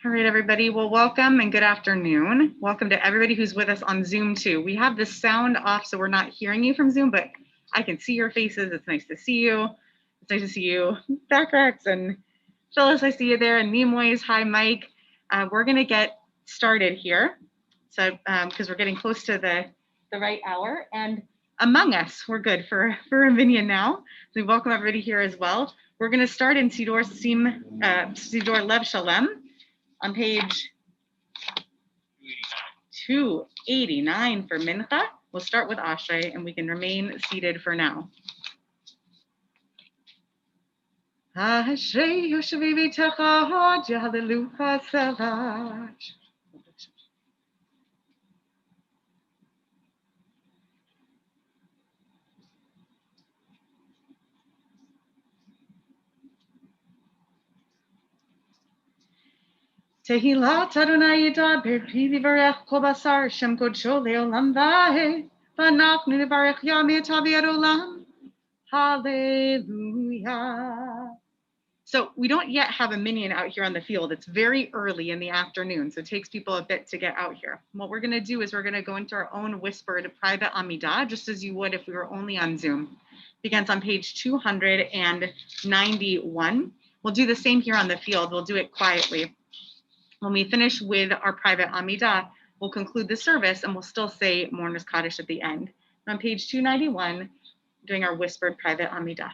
All right, everybody. Well, welcome and good afternoon. Welcome to everybody who's with us on Zoom too. We have the sound off, so we're not hearing you from Zoom, but I can see your faces. It's nice to see you. It's nice to see you, Backrex and Phyllis. I see you there, and Nimoy's. Hi, Mike. We're gonna get started here, so because we're getting close to the right hour, and among us, we're good for Arminian now. So we welcome everybody here as well. We're gonna start in Sidor Lev Shalem. On page 289 for Mincha, we'll start with Ashrei, and we can remain seated for now. Ashrei Yoshevei B'techa, Hallelujah Savach. Tehilat Adonai Yidaber Pi Yivarech Kol Basar Shem Kodsho Leolam Va'eh V'anachnu Nivarech Yam Yitav Yad Olam. Hallelujah. So we don't yet have a minion out here on the field. It's very early in the afternoon, so it takes people a bit to get out here. What we're going to do is we're going to go into our own whispered private Amidah, just as you would if we were only on Zoom. Begins on page 291. We'll do the same here on the field. We'll do it quietly. When we finish with our private Amidah, we'll conclude the service and we'll still say Mourner's Kaddish at the end. On page 291, doing our whispered private Amidah.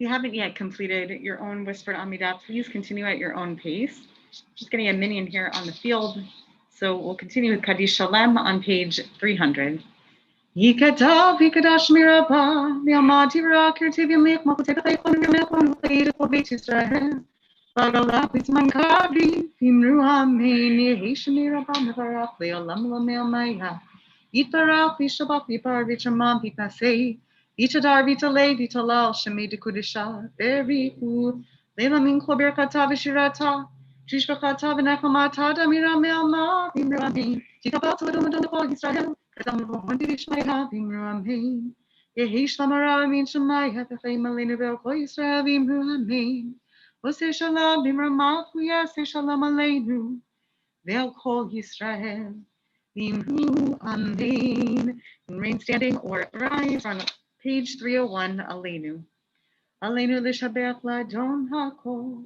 you haven't yet completed your own whispered Amidah, please continue at your own pace. Just getting a minion here on the field. So we'll continue with Kaddish Shalem on page 300. Yikadav, Yikadash Mirabah, Yamati Rak, Tivim Lake, Makotepon, Milkon, Lady for Beit Israel. Bagalak with Mankabi, Imruam, Hishmirabah, Navarach, Leolam Lamel Maya. Yitbarach, Vishabak, Vipar, Vichamam, Pitase. Vitadar, Vitale, Vitalal, Shemi de Kudisha, Beriku, Lela Min Koberkata, Vishirata, Jishbakata, Venachamata, Miramel, Ma, Imrami, Tikabata, Madonna, Israel, Katam, Vishmaya, Imrami, Yehish Lamara, Min Shemaya, the Fame Malina, Israel, Imrami, Ose Shalom, Imrama, Yes, Shalom Aleinu, They'll call Israel, Imru, Amen. Remain standing or rise on page 301, Aleinu. Aleinu l'shabech l'adon hakol.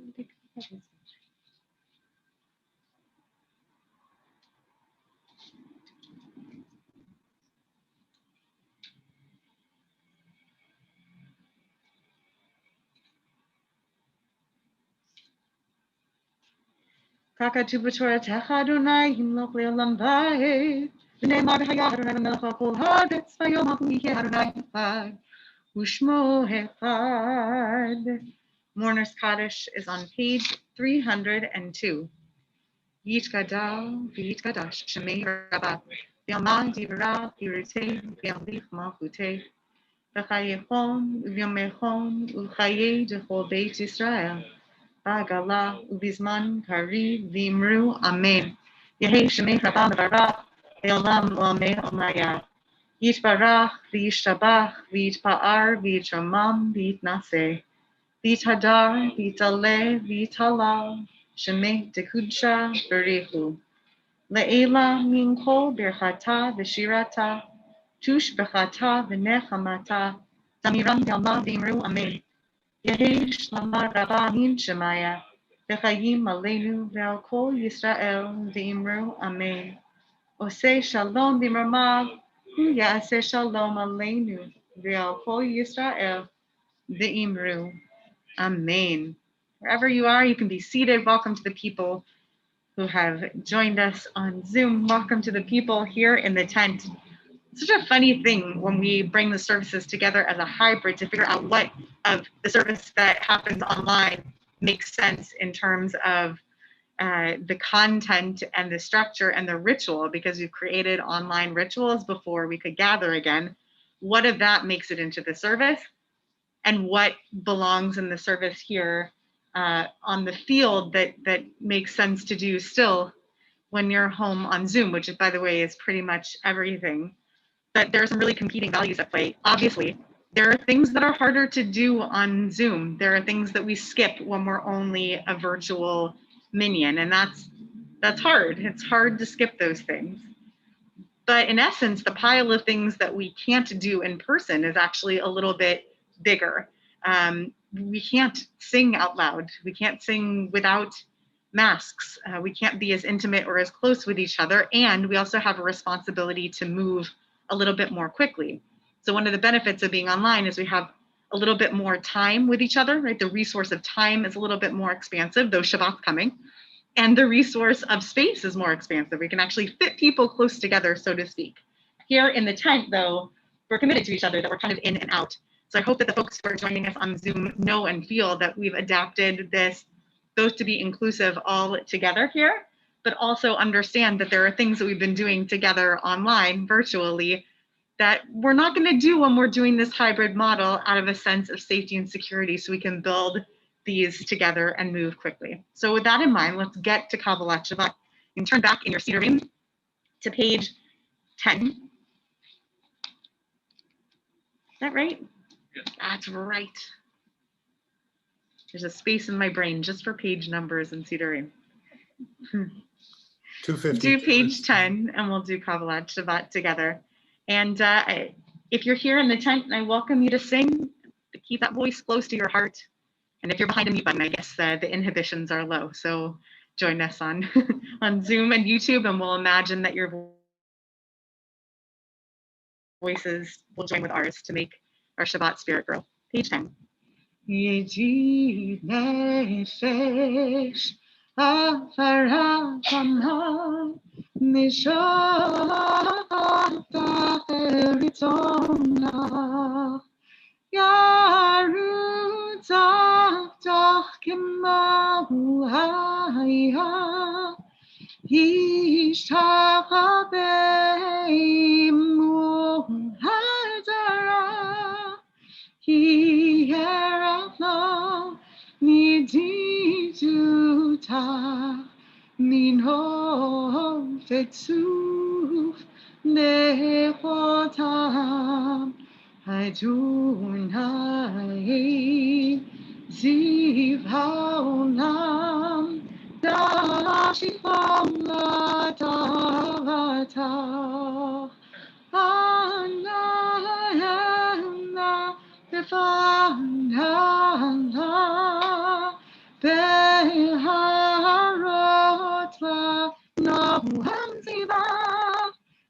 Kakatu b'torah techa Adonai, himloch le'olam va'ed. V'nei ma b'hayah Adonai v'melech ha'kol ha'aretz v'yom ha'hu yiheh Adonai echad. Ushmo echad. Mourner's Kaddish is on page 302. Yitkadal, Yitkadash, Shemei Rabbah, Yalman Divra, Irite, Yalich Malchute, V'chayechon, V'yomechon, U'chaye Dechol Beit Israel, Ba'gala, U'bizman Kari, V'imru, Amen. Yehi Shemei Rabbah Mevarach, Eolam Olameh Omaya. Yitbarach, V'yishtabach, V'yitpa'ar, V'yitramam, V'yitnaseh. V'yithadar, V'yitale, V'yitalal, Shemei Dekudsha, Berichu. Le'ela min kol birchata v'shirata, tush b'chata v'nechamata, damiram yalma v'imru amen. Yehi shlama rabba min shemaya, v'chayim aleinu ve'al kol Yisrael v'imru amen. Oseh shalom v'imramav, hu ya'aseh shalom aleinu ve'al kol Yisrael v'imru amen. Wherever you are, you can be seated. Welcome to the people who have joined us on Zoom. Welcome to the people here in the tent. It's such a funny thing when we bring the services together as a hybrid to figure out what of the service that happens online makes sense in terms of the content and the structure and the ritual, because we've created online rituals before we could gather again. What of that makes it into the service, and what belongs in the service here on the field that makes sense to do still when you're home on Zoom, which, by the way, is pretty much everything. But there are some really competing values at play. Obviously, there are things that are harder to do on Zoom. There are things that we skip when we're only a virtual minion, and that's hard. It's hard to skip those things. But in essence, the pile of things that we can't do in person is actually a little bit bigger. We can't sing out loud. We can't sing without masks. We can't be as intimate or as close with each other. And we also have a responsibility to move a little bit more quickly. So one of the benefits of being online is we have a little bit more time with each other, right? The resource of time is a little bit more expansive, though Shabbat's coming. And the resource of space is more expansive. We can actually fit people close together, so to speak. Here in the tent, though, we're committed to each other, that we're kind of in and out. So I hope that the folks who are joining us on Zoom know and feel that we've adapted this both to be inclusive all together here, but also understand that there are things that we've been doing together online, virtually, that we're not going to do when we're doing this hybrid model out of a sense of safety and security, so we can build these together and move quickly. So with that in mind, let's get to Kabbalat Shabbat. You can turn back in your Ziering to page 10. Is that right? Yeah. That's right. There's a space in my brain just for page numbers and Ziering. 250. Do page 10 and we'll do Kabbalat Shabbat together. And if you're here in the tent, I welcome you to sing, to keep that voice close to your heart. And if you're behind a mute button, I guess the inhibitions are low. So join us on, on Zoom and YouTube, and we'll imagine that your voices will join with ours to make our Shabbat spirit grow. Page 10. Yedi nefesh afarakaman nishata eritona yaruta kemahu haya ishtachabeim hadara Hieraflo nididuta minho fetsuf nechotam Adonai ziv haolam dashifam latavata Anna Befana Beharot Noam Ziva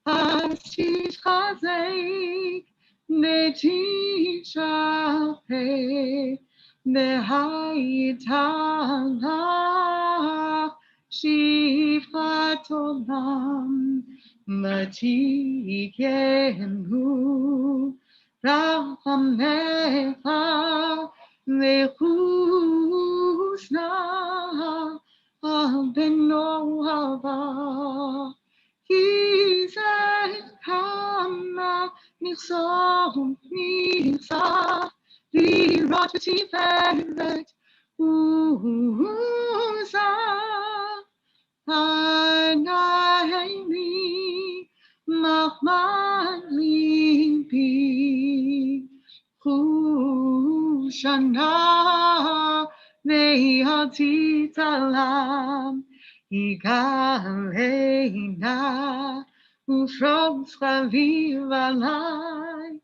Ashish Chazek Netishape Nehaitala Shifat Olam Matikenu Rachamecha Lechusna Benoava Kizet Kama Nichsom Nisa Lirot V'Tiferet Uza Anayni Mahman Libi Hushana Ne'ati Talam Igaleina Ufrom Chaviv Alai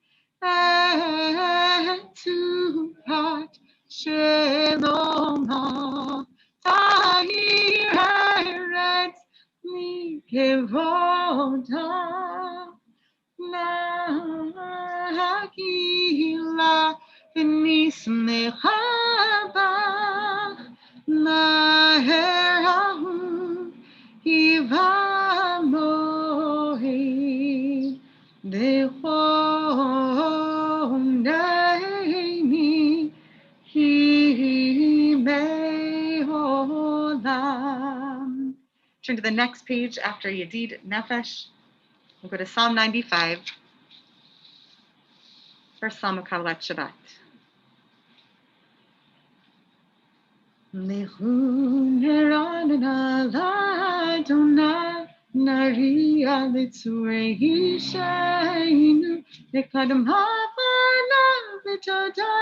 Etupat Sheloma Tahir Eretz Mikevoda Nahakila V'nismechaba Naherahu Ivamohi Dechondeini Himeholam. Turn to the next page after Yedid Nefesh. We'll go to Psalm 95, first Psalm of Kabbalat Shabbat. Lechun Heran Adonai Naria Litzurei Hishainu Lekadam Havana V'Toda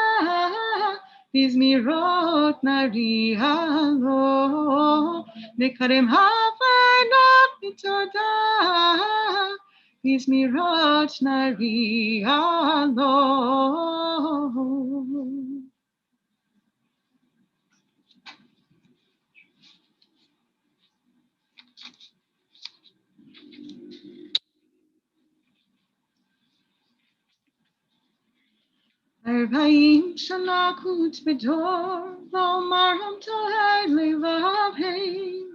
Bizmirot Naria Lo Lekadam Havana V'Toda Bizmirot Naria Lo. Arbaim shana kut bedor, v'omar ham toher levav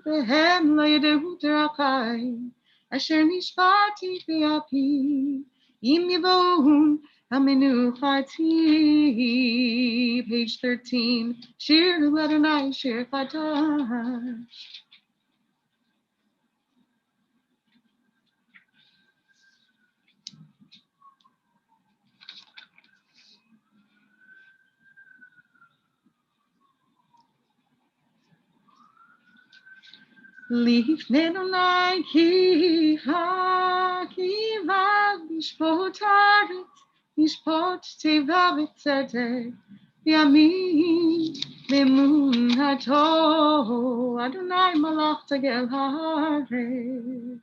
behem lo yedehu derakai, asher nishbati be'api, im yivohun hamenuchati. Page 13, Shir Ladonai Shir Chadash. Lifnei Adonai kiva mishpot haaretz mishpot teva v'tzedek v'yamin v'emunato Adonai malach tegel haaretz.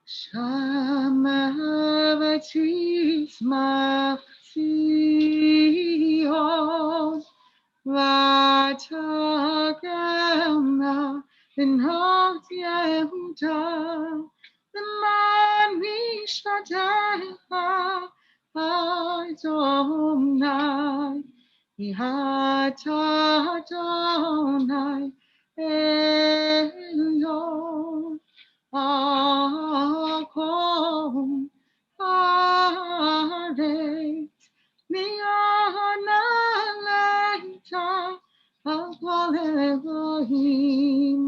Shama v'titzmach Zion v'tagelna b'not Yehuda Adonai, Ihata Adonai, Elyon, Akom, Haaretz, Mi'ana Leita, Hakol Elohim,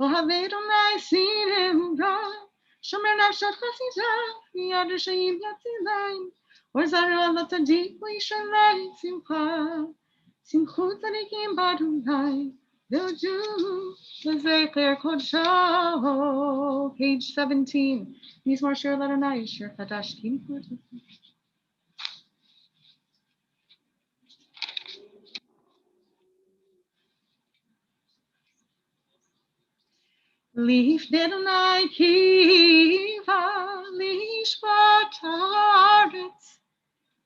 Ohavei Adonai Sirim Ra, Shomer Nafshat Chasida, Yad Rishayim Yatzileim, Orzaru Alat Adik Lishalei Simcha, Simchu Tzadikim Badunai, they'll do Lezecher Kodsho, page 17. Mizmor Shir Ladonai, Shir Chadash Kim Kudu. Leaf Dedonai Kiva, Lishpat Haaretz,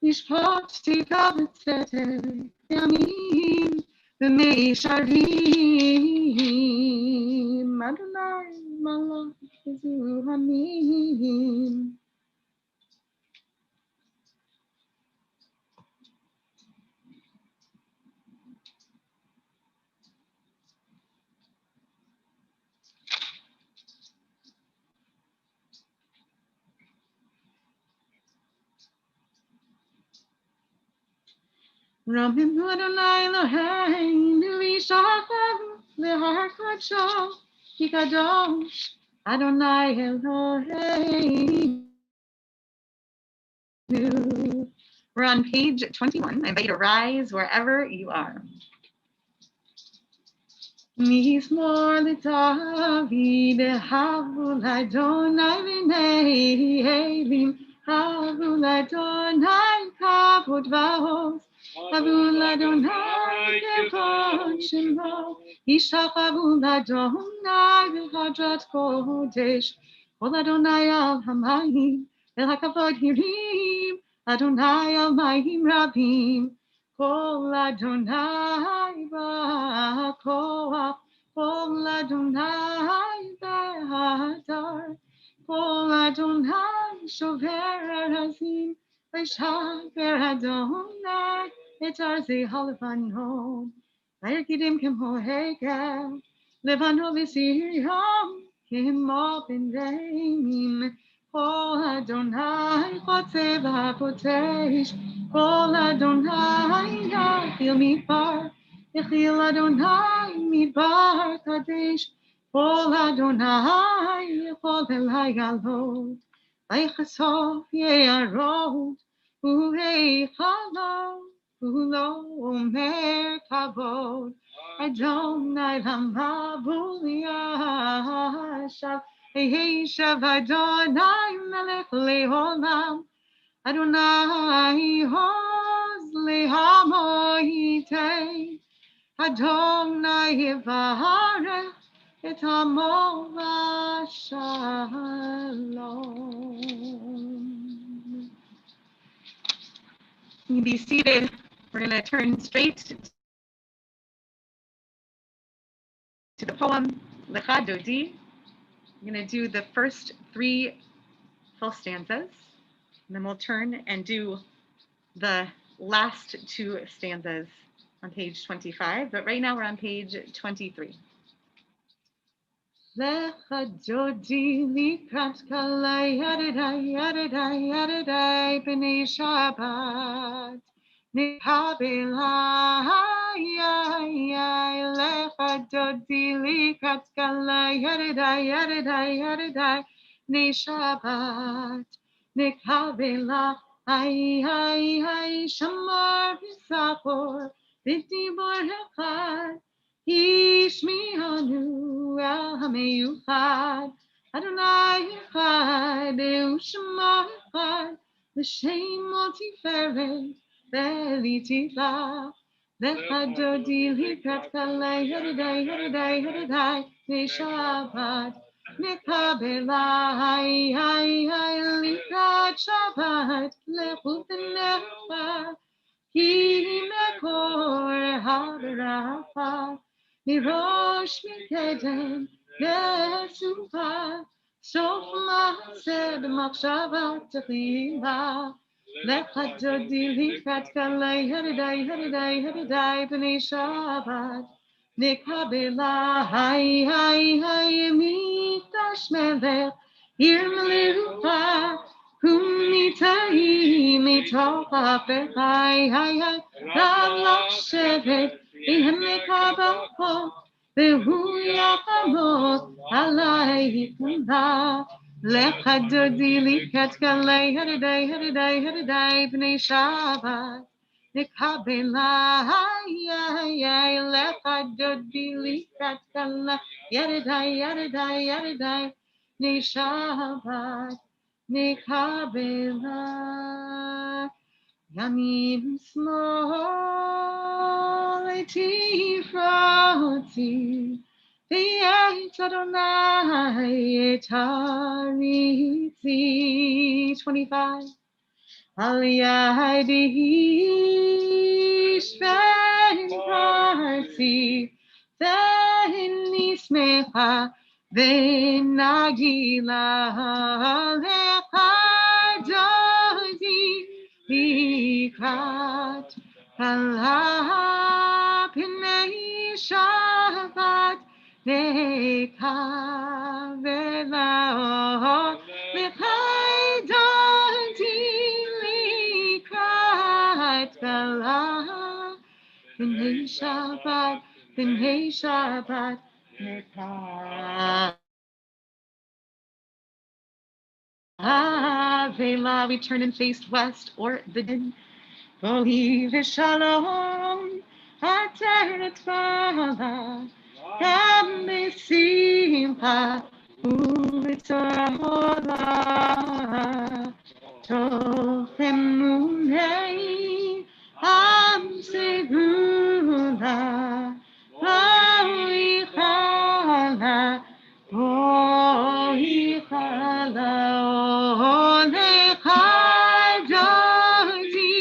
Lishpat Tikavet Seter, Yamim, B'mei Sharim, Adonai Malach Yezu Hamim. Ramim Adonai Eloheinu Lishachav Lehar Kodsho Kikadosh Adonai Eloheinu. We're on page 21. I invite you to rise wherever you are. Mizmor l'David Havul Adonai v'nei Elim Havul Adonai Kavod V'hoz Havul Adonai Kevod Shemo Ishach Havul Adonai V'hadrat Kodesh Kol Adonai al Hamayim El HaKavod Hirim Adonai al Mayim Rabim Kol Adonai ba'koach, Kol Adonai ba'adar, Kol Adonai shover arazim, V'shaver Adonai et arzei halevanon, V'yirgidim kemo hegel, Levano v'Ziering kemo b'nreimim, Kol Adonai chotzev ha'potesh, Kol Adonai yachil midbar, Yachil Adonai midbar kadesh, Kol Adonai yachol elayalot, Vaychasof ye'arot, U'heichalo, U'lo omer kavod, Adonai lamabul yashav, Yeshav Adonai melech leolam, Adonai hoz lehamo yitei, Adonai yivarech et hamo v'shalom. You be seated. We're going to turn straight to the poem Lecha Dodi. I'm going to do the first 3 full stanzas, and then we'll turn and do the last 2 stanzas on page 25, but right now we're on page 23. Lecha Dodi likrat kalei yadidai yadidai yadidai b'nei Shabbat nikabelai lecha Dodi likrat kalei yadidai yadidai yadidai b'nei Shabbat nikabelai shamar v'sachor v'dibor echad Ishmi'anu el hameyuchad, Adonai echad, Shema echad, L'shem al tiferet, ve'litiva, Lecha Dodi likrat kalei yadidai yadidai yadidai ne'Shabbat, nekabelai likrat Shabbat, lechut v'nechad, Ki mekor ha'beracha, Mirosh mikeden yesuva, Sof ma'aseh b'machshava techila, Lechadodi likrat kalei hedidai b'nei Shabbat. Nikabela hai mitash melech yirmelirucha humnitai mitoch hafechai hai lavloch shevet ihem nikabelcho vehu yachamot alai hikunda. Lechadodi likrat kalei hedidai b'nei Shabbat. Nikabela lechadodi likrat kalei hedidai b'nei Shabbat. Nikabela yamim small tifroti. V'yet Adonai tariti. 25. Al yadi shven parti v'nismecha v'nagila lechadodi likrat kala p'nei Shabbat nekavela lechadodi likrat kala p'nei Shabbat nekavela. We turn and face west or the din. Boli v'shalom ater etvala gam b'simcha u'b'torah tov emunei am segula oichala olechadodi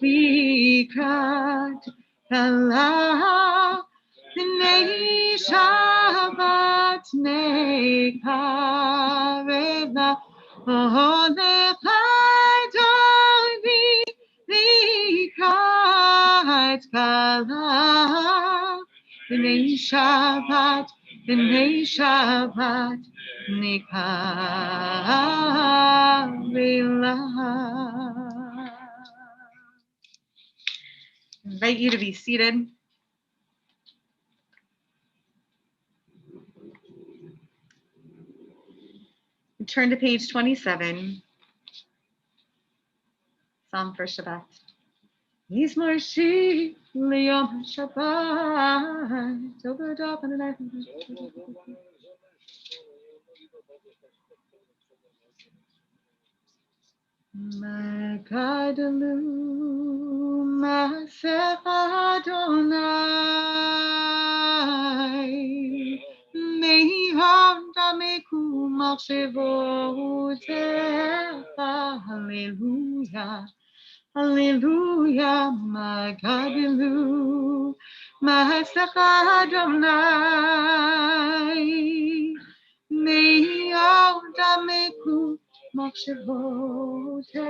likrat kala p'nei Shabbat nekavela olechadodi likrat kala p'nei Shabbat nekavela. Invite you to be seated. Turn to page 27, Psalm for Shabbat. Yizmor shir liyom Shabbat. Overdub on the night. Magadalu Masech Adonai Meham Dameku Machshevotecha. Hallelujah, hallelujah. Magadalu Masech Adonai Meham Dameku Machshevotecha.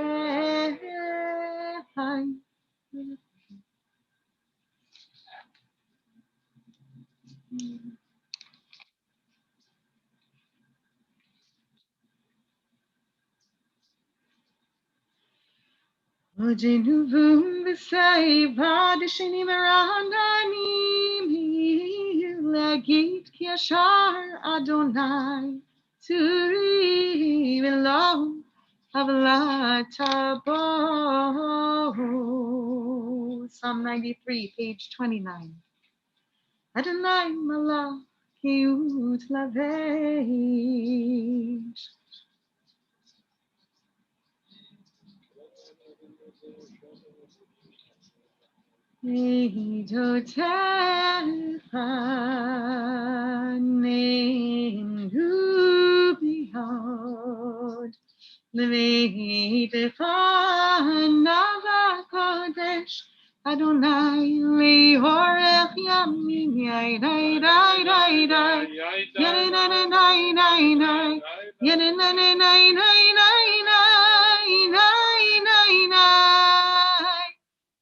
Ojinuvum v'sei v'adishini merandanim lagit ki ashar Adonai turi v'lo havlatabo. Psalm 93, page 29. Adonai malach kiut lavesh. Eidotecha ne'emru b'yod leveitecha navakodesh Adonai leorech yamim yai-dai-dai-dai-dai yai-dai-dai-dai-dai yai-dai-dai-dai-dai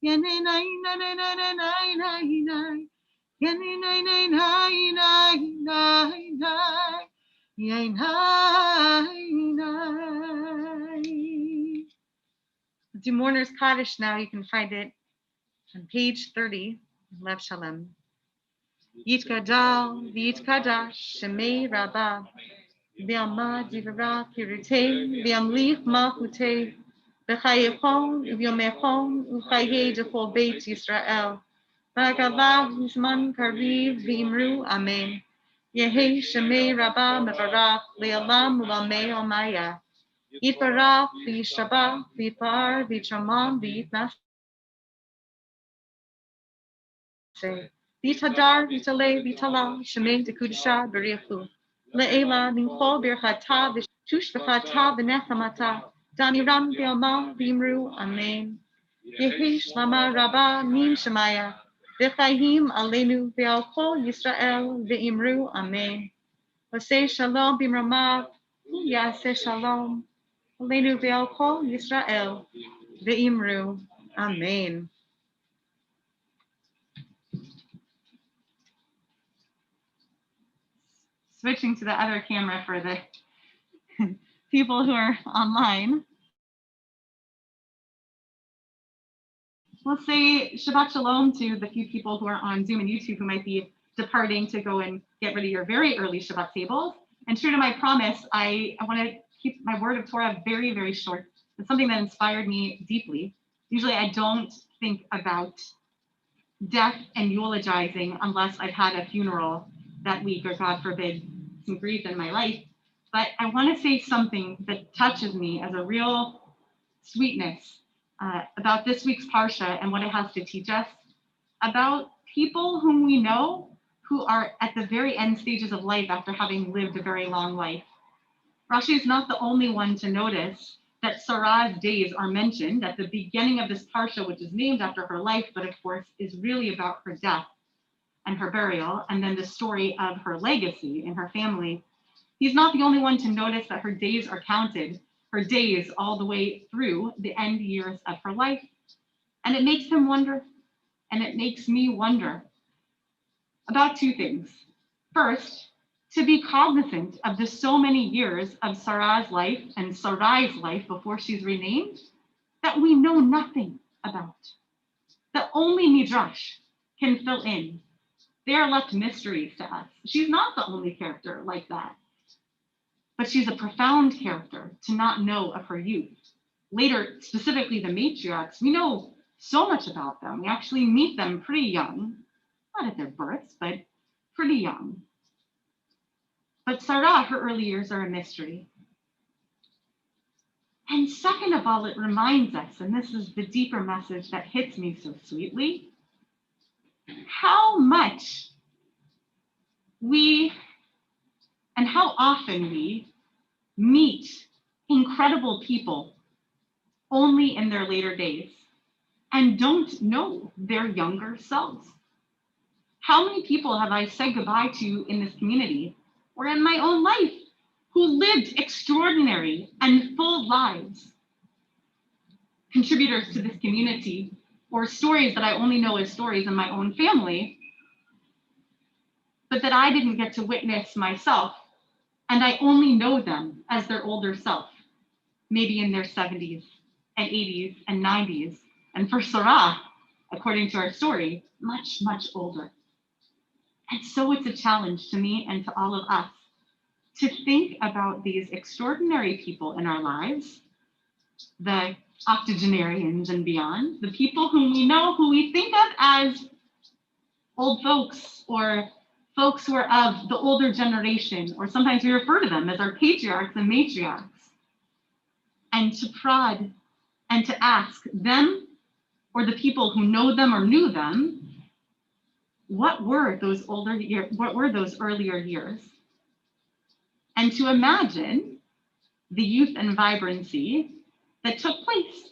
Yanai nai nai nai nai nai nai nai. Yanai nai nai nai nai nai nai. Yai nai nai. Do Mourner's Kaddish now. You can find it on page 30, Lev Shalom. Yitkadal, Yitkadash, Shemei Rabbah, V'yama Divara Pirute, V'yamlich Malchute, V'chayechon, V'yomechon, U'chayei Dechol Beit Yisrael, V'agalav Zman Kariv V'imru Amen. Yehi Shemei Rabbah Mevarach, Le'alam U'lamei Omaya. Yitbarach, V'yishabach, V'yipar, V'yitramam, V'yitnas. Vitadar, Vitale, Vitala, Shemei de Kudisha, Berichu. Le'ela, Nimcho, Birchata, Tushvachata, Venechamata, Damiram, Vilma, Vimru, Amen. Yehish, Lama, Rabba, Nim Shemaya, V'chayim, Alenu, V'alchol, Yisrael, V'imru, Amen. V'sei Shalom, Bimramav, Yaseh Shalom, Alenu, V'alchol, Yisrael, V'imru, Amen. Switching to the other camera for the people who are online. We'll say Shabbat Shalom to the few people who are on Zoom and YouTube who might be departing to go and get rid of your very early Shabbat tables. And true to my promise, I want to keep my word of Torah very, very short. It's something that inspired me deeply. Usually I don't think about death and eulogizing unless I've had a funeral that week or, God forbid, some grief in my life. But I want to say something that touches me as a real sweetness about this week's Parsha and what it has to teach us about people whom we know who are at the very end stages of life after having lived a very long life. Rashi is not the only one to notice that Sarah's days are mentioned at the beginning of this Parsha, which is named after her life, but of course is really about her death and her burial, and then the story of her legacy in her family. He's not the only one to notice that her days are counted, her days all the way through the end years of her life. And it makes him wonder, and it makes me wonder about two things. First, to be cognizant of the so many years of Sarah's life and Sarai's life before she's renamed that we know nothing about, that only Midrash can fill in. They are left mysteries to us. She's not the only character like that. But she's a profound character to not know of her youth. Later, specifically the matriarchs, we know so much about them. We actually meet them pretty young, not at their births, but pretty young. But Sarah, her early years are a mystery. And second of all, it reminds us, and this is the deeper message that hits me so sweetly, how much we and how often we meet incredible people only in their later days and don't know their younger selves. How many people have I said goodbye to in this community or in my own life who lived extraordinary and full lives? Contributors to this community, or stories that I only know as stories in my own family, but that I didn't get to witness myself, and I only know them as their older self, maybe in their 70s and 80s and 90s, and for Sarah, according to our story, much, much older. And so it's a challenge to me and to all of us to think about these extraordinary people in our lives, the octogenarians and beyond, the people whom we know, who we think of as old folks or folks who are of the older generation, or sometimes we refer to them as our patriarchs and matriarchs, and to prod and to ask them or the people who know them or knew them, what were those earlier years? And to imagine the youth and vibrancy that took place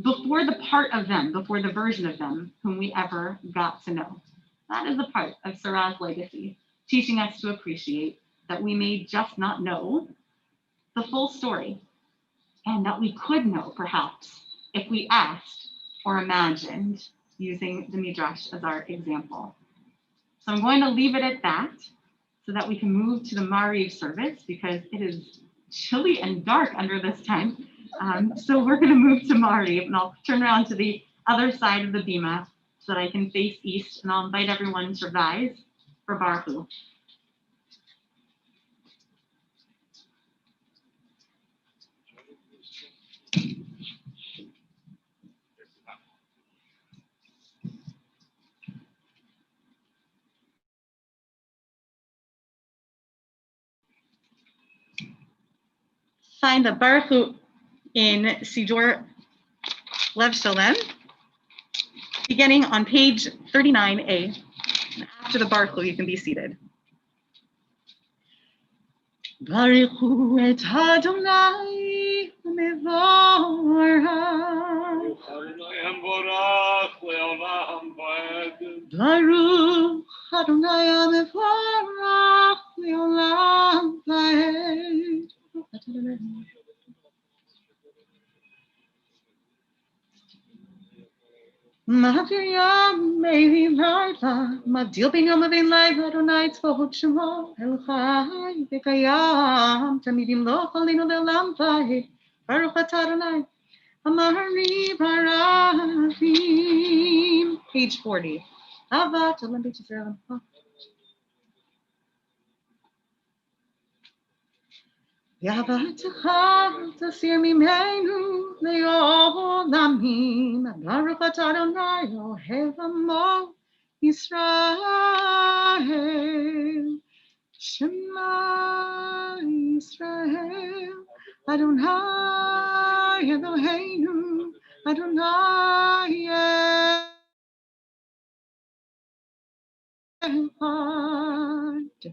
before the part of them, before the version of them whom we ever got to know. That is a part of Sarah's legacy, teaching us to appreciate that we may just not know the full story, and that we could know, perhaps, if we asked or imagined, using the Midrash as our example. So I'm going to leave it at that so that we can move to the Mariv service because it is chilly and dark under this tent. So we're going to move to Mariv, and I'll turn around to the other side of the bima so that I can face east, and I'll invite everyone to rise for Baruch Hu. Find the Baruch Hu in Siddur Lev Shalem, beginning on page 39a. And after the Baruch Hu, you can be seated. Baruch Hu et Adonai mevorach. Baruch Adonai mevorach leolam vaed. Ma'avir yam meiri laila, ma'avdil ben yom levein laila, Adonai tzvahot shemo, El chai v'kayam, tamidim lo chalinu le'olam vaed. Baruch atah Adonai, amari baravim. Page 40. Avat olam beit Yisrael. V'avatecha tasir mimenu le'olamim. Baruch atah Adonai ohev amo Yisrael. Shema Yisrael. Adonai Eloheinu. Adonai Echad.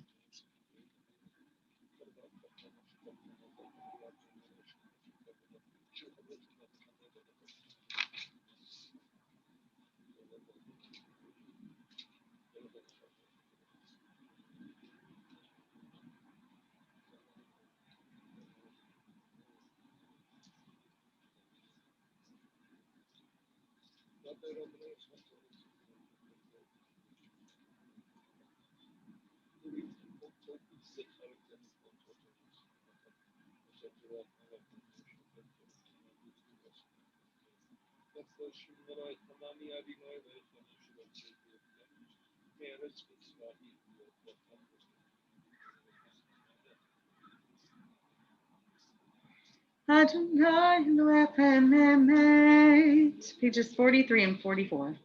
Adonai Elohim Emet. Pages 43 and 44.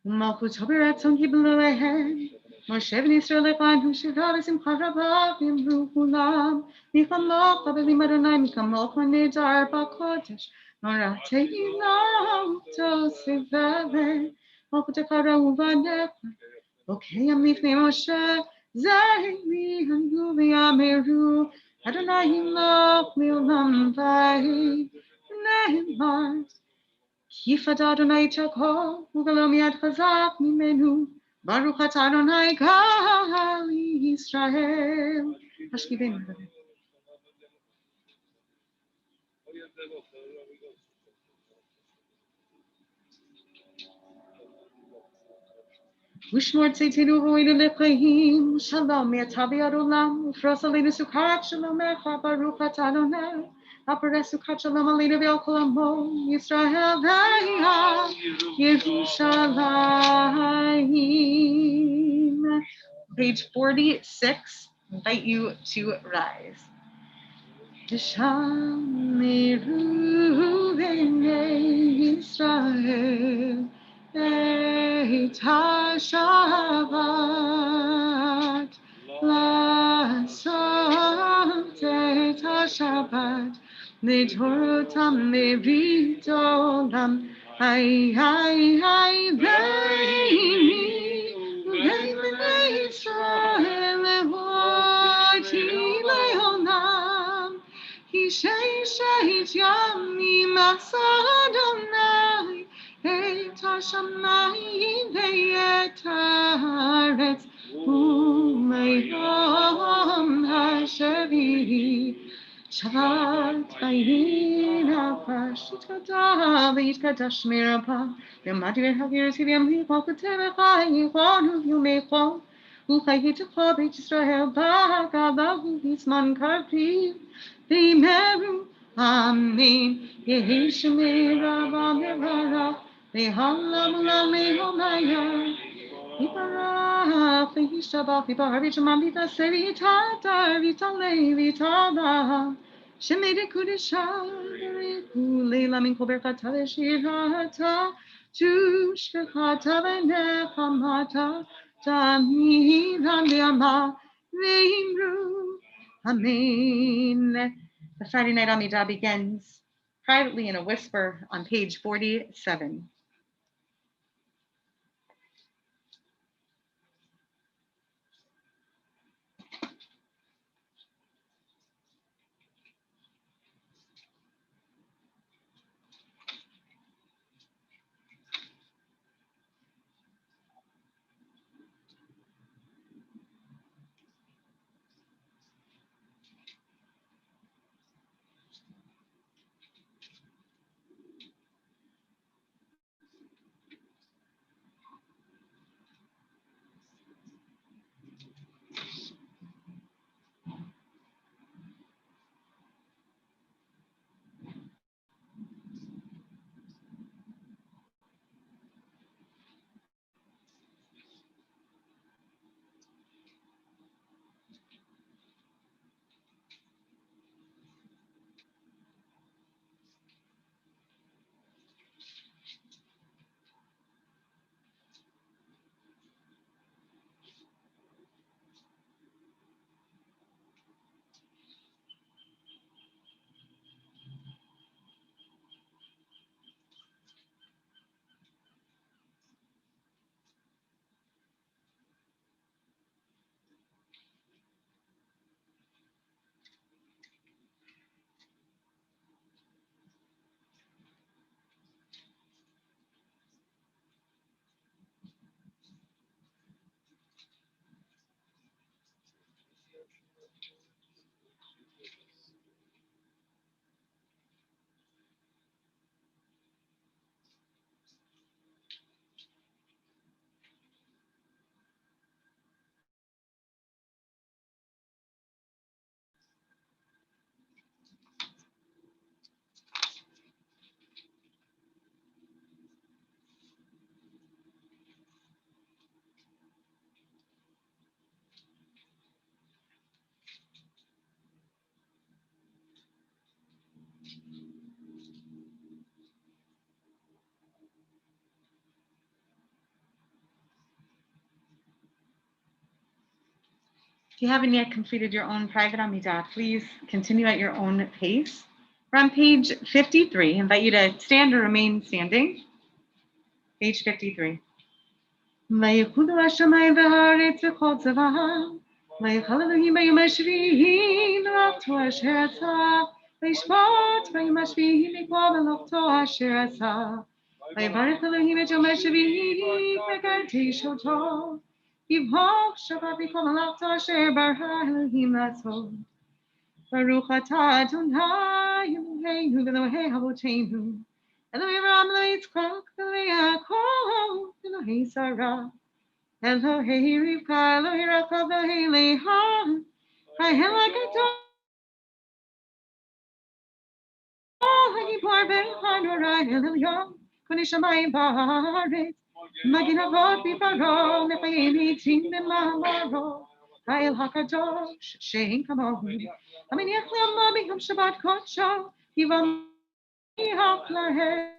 Malchut Hoberatzon Kiblu Lehem. Moshe v'Yisrael echad Sheva v'simcha rabah v'imru kulam. Michamocha v'lim Adonai michamocha nedar b'kodesh. Noratei to Sovev. Malchut Ekara uvanecha. Okayam lifnei Moshe. Ziering hangu v'yameru. Adonai himloch le'olam vaed. Nehemar. Kifat Adonai Chakol, Ugalo Miad Chazak Mimenu, Baruch Atah Adonai Gal Yisrael. Ashkivenu. Ushmor Tzitinu Ruinu Lechayim, Shalom Yatavi Adolam, Ufros Alinu Sukat Shalom Echa, Baruch Atah Adonai, Apares Sukat Shalom Alinu Ve'al Kolamo, Yisrael V'Yah, Yerushalayim. Page 46, invite you to rise. Shamiru B'nei Yisrael, Et HaShabbat, Lasot Et HaShabbat, L'Torotam Le'Brit Olam, Hay Beini, B'nei Yisrael, Levoti Le'olam, Hishay Yamim Asadonai, Et השמיים ואת הארץ ומיום השביעי שבת ויהי נפש יתקדש ויתקדש מרבה למדתי והגרתי בימי כל כתבך יכולו יומך וחיית כל בית ישראל בהגדה ובזמן קריב ויאמרו אמן יהי שמי רבה מברך והלם לעולמי יתברך וישתבח ויברך וישמע ויתעשה ויתהדר ויתעלה ויתעלה שמי דקודשה וכולי למין כל ברכתה ושירתה תושבחתה ונחמתה תמיד בימה ואמרו Amen. The Friday Night Amidah begins privately in a whisper on page 47. If you haven't yet completed your own private Amidah, please continue at your own pace. We're on page 53. I invite you to stand or remain standing. Page 53. ויחודו השמיים והארץ וכל צבאם, ויחל אלוהים ביום השביעי מלאכתו אשר עשה, וישבת ביום השביעי מכל מלאכתו אשר עשה, ויברך אלוהים את יום השביעי וקדשותו, יברך שבת מכל מלאכתו אשר ברא אלוהים לעשות. ברוך אתה אדוני אלוהינו ואלוהי אבותינו, אלוהי אברהם אלוהי יצחק אלוהי יעקב אלוהי שרה, אלוהי רבקה אלוהי רחל אלוהי לאה, האל הגדול הגיבור והנורא אל עליון, קונה שמיים בארץ, מגן אבות בפרעה, מחיים מתים במאמרו, האל הקדוש שאין כמוהו, המניח לעמו ביום שבת קודשו, יבטיח להם.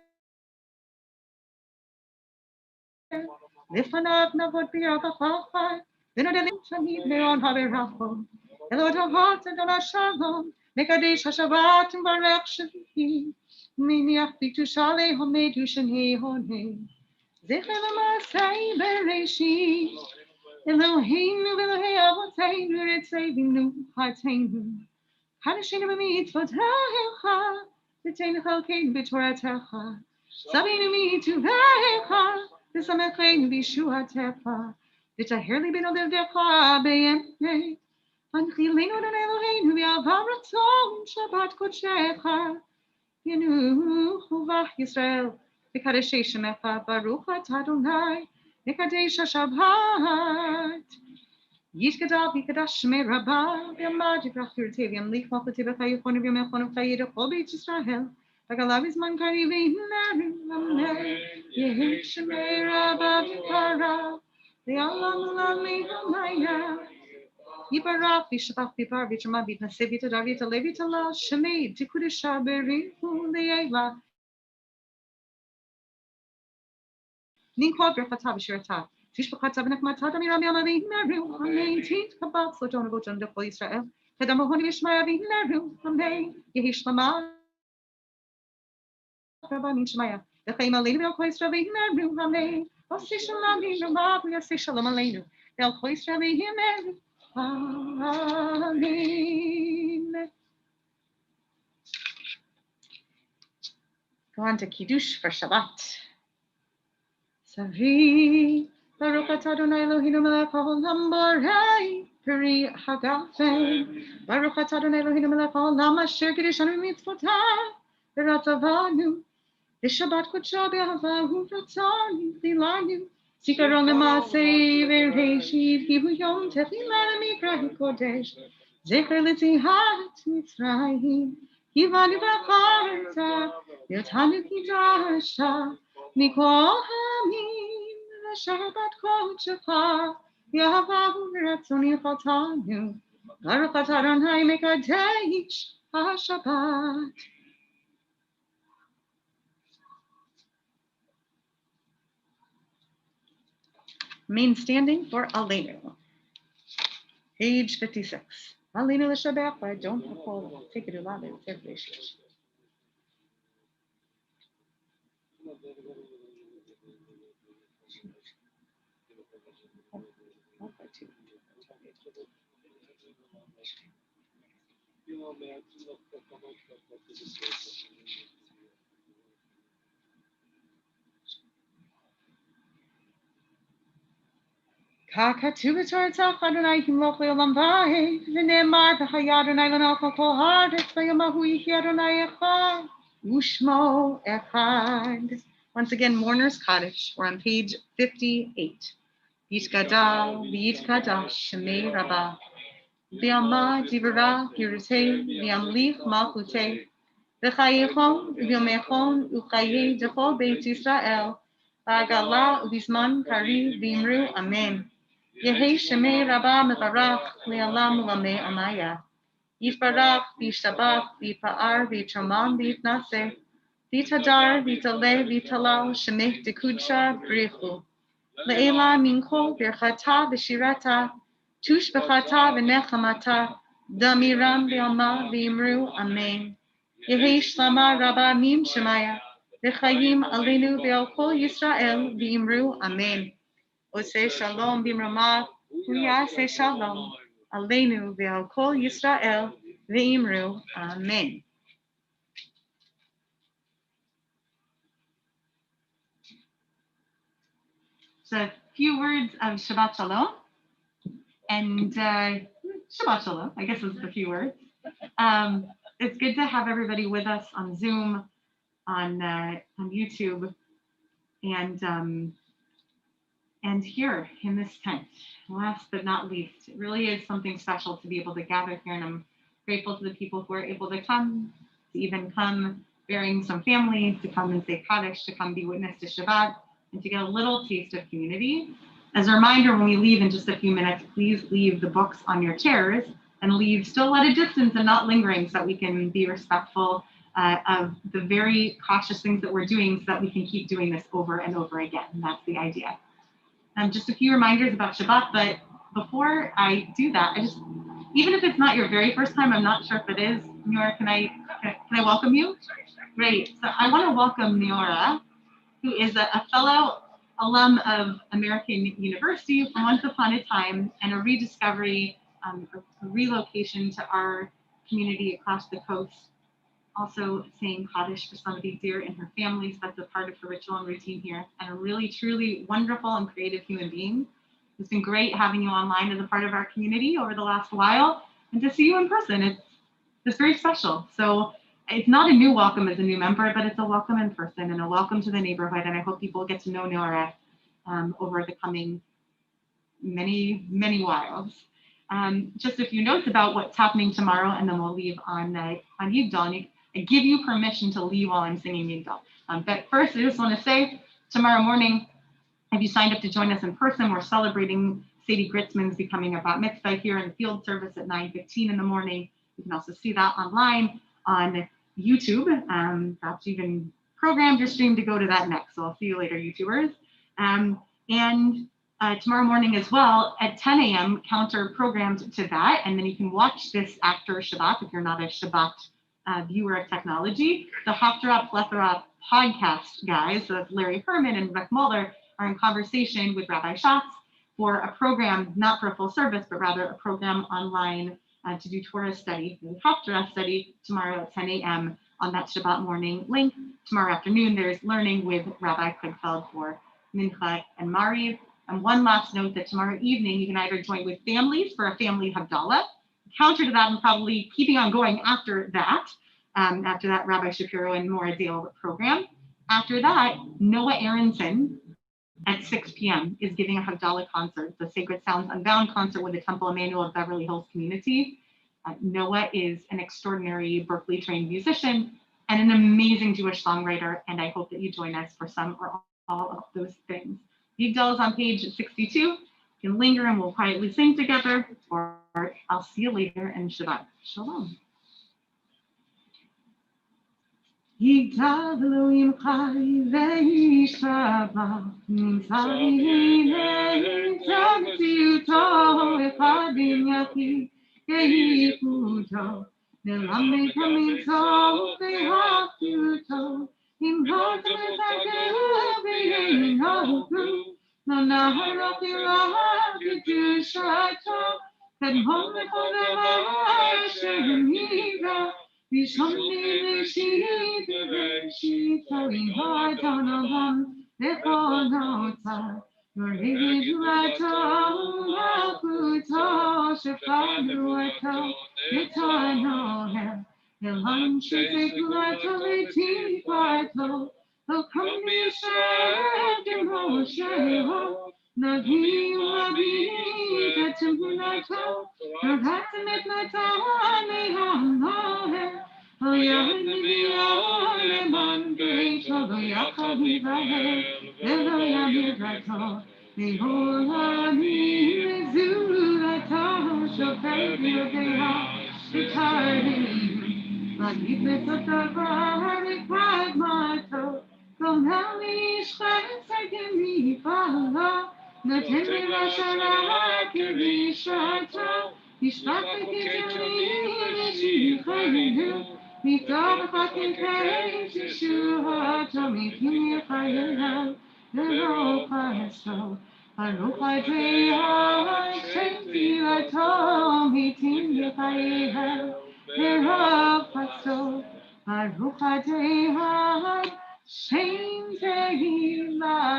לפניו נעבוד בירבחי, ונודלים תמיד מאוד הברכה. אלוהות אבות אדון השלום, מקדש השבת ומברך שביעי, מניח בקדושה להומד ושני הונה. זכר למעשי בראשית, אלוהינו ואלוהי אבותינו רצווינו חטאינו. חדשנו במצוותיך, ותן חלקנו בתורתך. Sabinu mi tu vecha, v'samecheinu b'shuatecha, v'taher libenu b'vdecha b'yemei. Anchilenu dan Eloheinu v'avam ratzon Shabbat kodshecha. Yenu v'ach Yisrael v'kadeshei shemecha Baruch atah Adonai v'kadesh Shabbat. Yishkadav v'kadash shmei Rabbah v'yamad yivrach yurtei v'yamlich malchuti v'chayuchonu v'yamechonu v'chayid kol beit Yisrael v'galav izman kari v'yineru amen. Yehi shmei Rabbah v'kara v'yalam u'lam v'hamaya. Yibarach v'shabach v'bar v'chama v'tnaseh v'tadar v'taleh v'tala shemei t'kudesha berichu le'ela ninkwad v'chata v'shirata tishbachata v'nechmata d'miram yama v'hineru amen tint kabbat slotona v'otan d'chol Yisrael kedam v'honi v'shmaya v'hineru amen yehi shlama rabbanim shmaya v'chaim aleinu v'al Yisrael v'hineru amen v'aseh shalom v'yirma v'aseh shalom aleinu v'al Yisrael v'hineru amen. Go on to Kiddush for Shabbat. Savi, Baruch atah Adonai Eloheinu melech haolam borei peri hagafen. Baruch atah Adonai Eloheinu melech haolam asher kiddushanu mitzvotav v'ratzavanu v'shabbat kodsho b'ahava u'ratzon v'ilanu. Zikaron l'maaseh v'reishit ki hu yom tefillah mikra kodesh zecher l'tzihat Mitzrayim. Kivanu b'charta, yotanu kidasha, mikol hamim, v'shabbat kodshecha, yahavahu v'ratzon yichatanu, Baruch atah Adonai mekadesh HaShabbat. Main standing for Aleinu. Page 56. Aleinu l'shabbat, but don't take it aloud. Kakatu b'torah Adonai himloch le'olam va'ed v'ne'emar v'haya Adonai l'nachal kol haaretz v'yamahu yihi Adonai echad u'shmo echad. Once again, Mourner's Cottage. We're on page 58. Yitgadal v'yitkadash shemei Rabbah v'yamad divrah yirutei v'yamlich malchutei v'chayechon v'yomechon u'chayei d'chol beit Yisrael v'agala u'bizman kari v'imru amen. Yehi shemei Rabbah mevarach le'alam u'lamei amaya. Yitbarach v'yishtabach v'yipa'ar v'yitraman v'yitnaseh v'yitadar v'yitaleh v'yitalal shemei dekudsha b'richu. Le'ela minko birchata v'shirata tush b'chata v'nechamata damiram v'yama v'imru amen. Yehi shlama Rabbah mim shemaya v'chayim aleinu v'al kol Yisrael v'imru amen. Oseh shalom b'imrama v'yaseh shalom aleinu v'al kol Yisrael v'imru amen. So a few words of Shabbat Shalom and Shabbat Shalom, I guess is the few words. It's good to have everybody with us on Zoom, on YouTube, and here in this tent. Last but not least, it really is something special to be able to gather here, and I'm grateful to the people who are able to come, to even come bearing some family, to come and say Kaddish, to come be witness to Shabbat, and to get a little taste of community. As a reminder, when we leave in just a few minutes, please leave the books on your chairs and leave still at a distance and not lingering, so that we can be respectful of the very cautious things that we're doing, so that we can keep doing this over and over again. And that's the idea. Just a few reminders about Shabbat, but before I do that, even if it's not your very first time, I'm not sure if it is, Neora, can I welcome you? Great. So I want to welcome Neora, who is a fellow alum of American University from once upon a time, and a rediscovery, a relocation to our community across the coast. also saying Kaddish for somebody dear in her family. So that's a part of her ritual and routine here. And a really, truly wonderful and creative human being. It's been great having you online as a part of our community over the last while, and to see you in person. It's very special. So it's not a new welcome as a new member, but it's a welcome in person and a welcome to the neighborhood. And I hope people get to know Nora over the coming many, many whiles. Just a few notes about what's happening tomorrow, and then we'll leave on Yigdal. I give you permission to leave while I'm singing Yigdal. But first, I just want to say, tomorrow morning, if you signed up to join us in person, we're celebrating Sadie Gritzman's becoming a bat mitzvah here in the field service at 9:15 in the morning. You can also see that online on YouTube. That's even programmed your stream to go to that next. So I'll see you later, YouTubers. And tomorrow morning as well at 10 a.m. counter programmed to that. And then you can watch this after Shabbat if you're not a Shabbat viewer of technology. The Haftarah Plethora podcast guys, so that's Larry Herman and Rick Muller, are in conversation with Rabbi Schatz for a program, not for a full service, but rather a program online to do Torah study, the Haftarah study tomorrow at 10 a.m. on that Shabbat morning link. Tomorrow afternoon, there's learning with Rabbi Krigfeld for Mincha and Mariv. And one last note that tomorrow evening, you can either join with families for a family Havdalah, counter to that and probably keeping on going after that Rabbi Shapiro and Maura Dale program. After that, Noah Aronson at 6 p.m. is giving a Havdalah concert, the Sacred Sounds Unbound concert with the Temple Emmanuel of Beverly Hills community. Noah is an extraordinary Berkeley trained musician and an amazing Jewish songwriter, and I hope that you join us for some or all of those things. Yigdal is on page 62. You can linger and we'll quietly sing together, or I'll see you later in Shabbat. Shalom. Yigdal Elohim Chai ve'yishabach Nimtzah Tzaddiuto Echadim Yachid Yehiputo Nelamed HaMitzvot Ve'haftuto Im Hotem Etzadeu Ve'yeinotu Lo Naharot Ilav Kedushato Kedmon Lechol Devar Asher Nivra Vishoni Veshit Veshit Torin Ha'adonam Lechonotzah Yoreid Lato Malchuto Shefanu Etanohem Elam Shezekulato V'Tifato Lo Kam B'Yisrael K'Mosheho Navi U'Avi Tetzimhunato Rogatim Et Nato Ne'Hamohem Lo Yahid Ne'Vio Leman Beito Lo Yachad Yivahel Velo Yamid Rato Ne'Olamim Zulato Shofer V'Yodeha V'Tardim V'Yifet Otavar V'Pragmato Kom Heli Yishchet Tzedem Yifalo Noten V'Vashara K'Rishato Yishpak V'Ketonim V'Shichayinu Mikol V'Chakim K'Eis Yeshuato Mikim Yechayel V'Lo Chaso Baruch Adei Hashem Tfilato Mitim Yechayel V'Lo Chaso Baruch Adei Hashem Tfilato.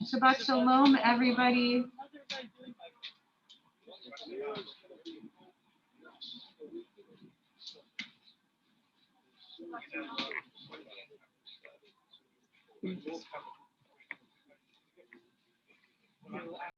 Shabbat Shalom, everybody.